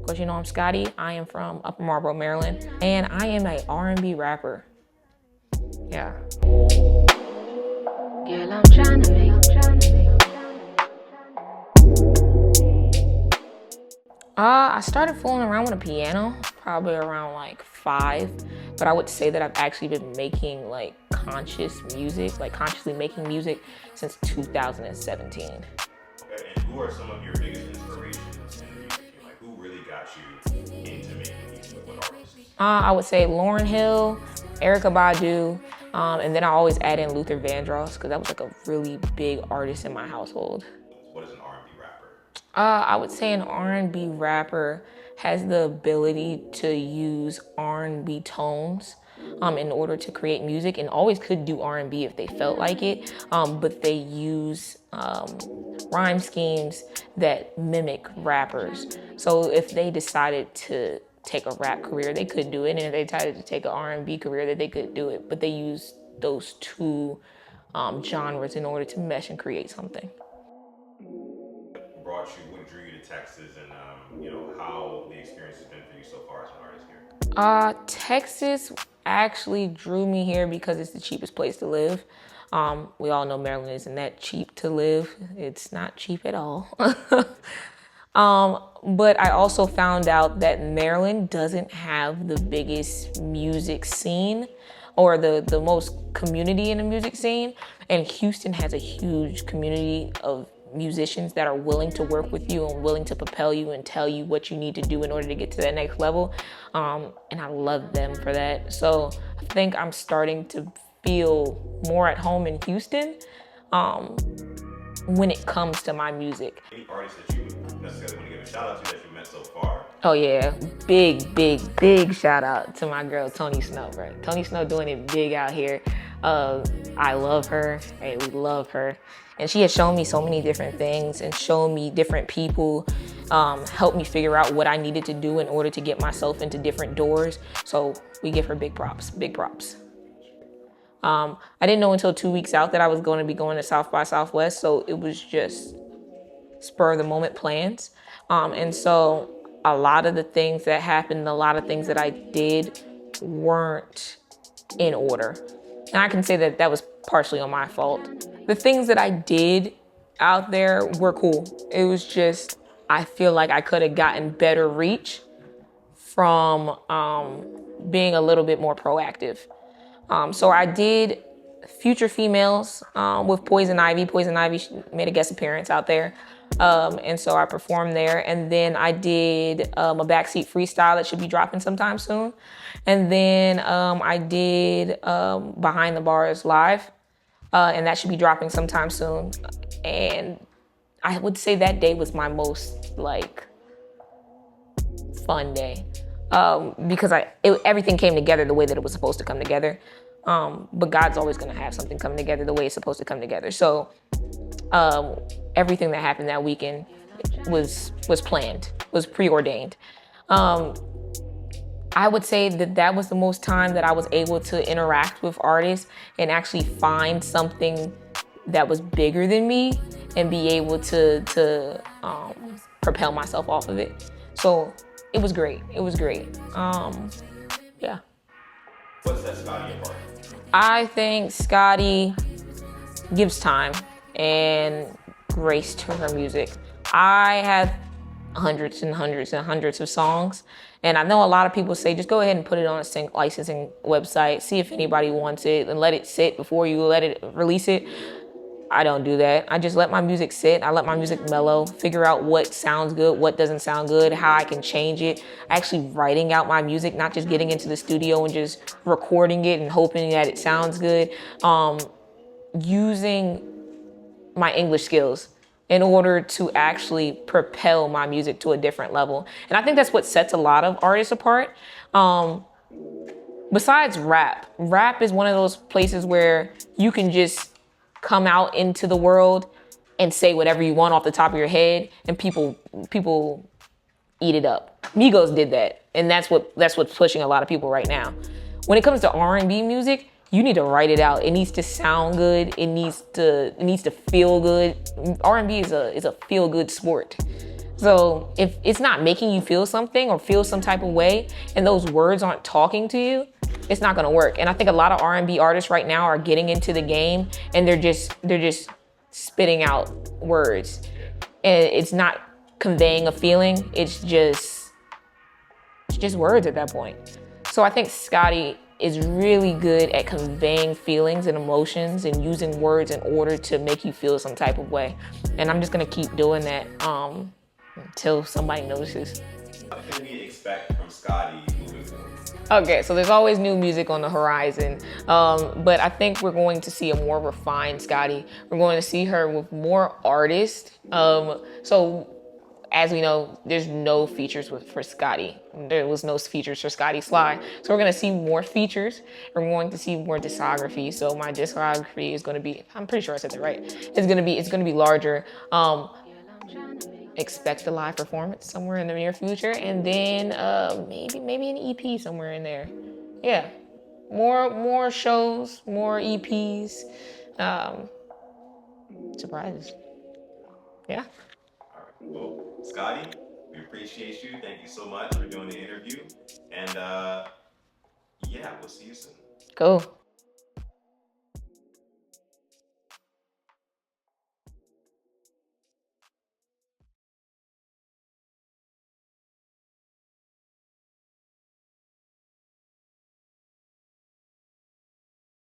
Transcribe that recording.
course, you know I'm Scotty. I am from Upper Marlboro, Maryland, and I am a R&B rapper. Yeah. Girl, I'm trying to make. I started fooling around with a piano probably around like 5, but I would say that I've actually been making like conscious music, like consciously making music since 2017. Okay, and who are some of your biggest inspirations in the music? Like, who really got you into making music with artists? I would say Lauryn Hill, Erykah Badu, and then I always add in Luther Vandross because that was like a really big artist in my household. What is an R&B rapper? I would say an R&B rapper has the ability to use R&B tones in order to create music, and always could do R&B if they felt like it, but they use rhyme schemes that mimic rappers. So if they decided to take a rap career, they could do it, and if they decided to take an R&B career, that they could do it, but they use those two genres in order to mesh and create something. What drew you to Texas, and how the experience has been for you so far as an artist here? Texas actually drew me here because it's the cheapest place to live. We all know Maryland isn't that cheap to live. It's not cheap at all. But I also found out that Maryland doesn't have the biggest music scene or the most community in the music scene. And Houston has a huge community of musicians that are willing to work with you and willing to propel you and tell you what you need to do in order to get to that next level. And I love them for that. So I think I'm starting to feel more at home in Houston when it comes to my music. Any artists that you necessarily want to give a shout out to that you met so far? Oh yeah, big shout out to my girl, Tony Snow, bro. Tony Snow doing it big out here. I love her, hey, we love her. And she has shown me so many different things and shown me different people, helped me figure out what I needed to do in order to get myself into different doors. So we give her big props, big props. I didn't know until 2 weeks out that I was going to be going to South by Southwest, so it was just spur of the moment plans. And so a lot of the things that happened, a lot of things that I did weren't in order. And I can say that that was partially on my fault. The things that I did out there were cool. It was just, I feel like I could have gotten better reach from being a little bit more proactive. So I did Future Females with Poison Ivy. Poison Ivy made a guest appearance out there. And so I performed there. And then I did a backseat freestyle that should be dropping sometime soon. And then I did Behind the Bars Live. And that should be dropping sometime soon. And I would say that day was my most fun day. Because everything came together the way that it was supposed to come together. But God's always gonna have something come together the way it's supposed to come together. So everything that happened that weekend was planned, was preordained. I would say that was the most time that I was able to interact with artists and actually find something that was bigger than me and be able to propel myself off of it. So it was great. It was great. Yeah. What sets Scotty apart? I think Scotty gives time and grace to her music. I have hundreds and hundreds and hundreds of songs, and I know a lot of people say just go ahead and put it on a licensing website, see if anybody wants it, and let it sit before you let it release it. I don't do that. I just let my music sit. I let my music mellow, figure out what sounds good, what doesn't sound good, how I can change it. Actually writing out my music, not just getting into the studio and just recording it and hoping that it sounds good. Using my English skills in order to actually propel my music to a different level. And I think that's what sets a lot of artists apart. Besides rap is one of those places where you can just come out into the world and say whatever you want off the top of your head, and people eat it up. Migos did that, and that's what's pushing a lot of people right now. When it comes to R&B music, you need to write it out. It needs to sound good. It needs to feel good. R&B is a feel good sport. So if it's not making you feel something or feel some type of way, and those words aren't talking to you, it's not gonna work. And I think a lot of R&B artists right now are getting into the game, and they're just spitting out words, and it's not conveying a feeling. It's just words at that point. So I think Scotty is really good at conveying feelings and emotions and using words in order to make you feel some type of way. And I'm just gonna keep doing that until somebody notices. What can we expect from Scotty moving forward? Okay, so there's always new music on the horizon, but I think we're going to see a more refined Scotty. We're going to see her with more artists. So as we know, there's no features for Scotty. There was no features for Scotty Sly. So we're gonna see more features. We're going to see more discography. So my discography is gonna be, I'm pretty sure I said that right. It's gonna be larger. Expect a live performance somewhere in the near future, and then maybe an EP somewhere in there. Yeah, more shows, more EPs, surprises. Yeah. All right. Well, Scotty, we appreciate you. Thank you so much for doing the interview. And yeah, we'll see you soon. Cool.